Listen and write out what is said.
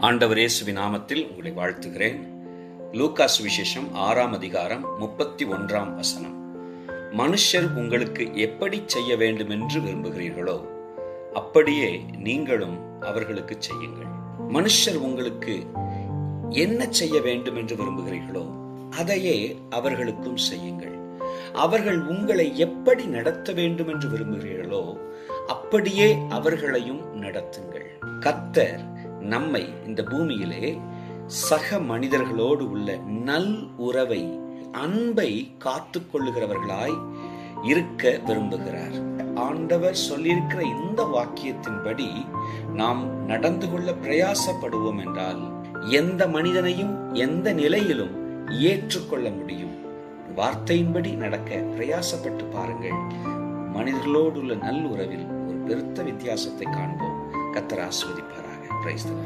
ஆண்டவர் இயேசுவின் நாமத்தில் உங்களை வாழ்த்துகிறேன். லூக்கா சுவிசேஷம் 6ஆம் அதிகாரம் 31ஆம் வசனம். மனுஷர் உங்களுக்கு எப்படி செய்ய வேண்டும் என்று விரும்புகிறீர்களோ அப்படியே நீங்களும் அவர்களுக்கு செய்யுங்கள். மனுஷர் உங்களுக்கு என்ன செய்ய வேண்டும் என்று விரும்புகிறீர்களோ அதையே அவர்களுக்கும் செய்யுங்கள். அவர்கள் உங்களை எப்படி நடத்த வேண்டும் என்று விரும்புகிறீர்களோ அப்படியே அவர்களையும் நடத்துங்கள். கர்த்தர் நம்மை இந்த பூமியிலே சக மனிதர்களோடு உள்ள நல் உறவை, அன்பை காத்து கொள்ளுகிறவர்களாய் இருக்க விரும்புகிறார். ஆண்டவர் சொல்லியிருக்கிற இந்த வாக்கியத்தின்படி நாம் நடந்து கொள்ள பிரயாசப்படுவோம் என்றால் எந்த மனிதனையும் எந்த நிலையிலும் ஏற்றுக்கொள்ள முடியும். வார்த்தையின்படி நடக்க பிரயாசப்பட்டு பாருங்கள். மனிதர்களோடு உள்ள நல் உறவில் ஒரு பெருத்த வித்தியாசத்தை காண்போம். கர்த்தர் ஆசீர்வதிப்பாராக. Praise the Lord.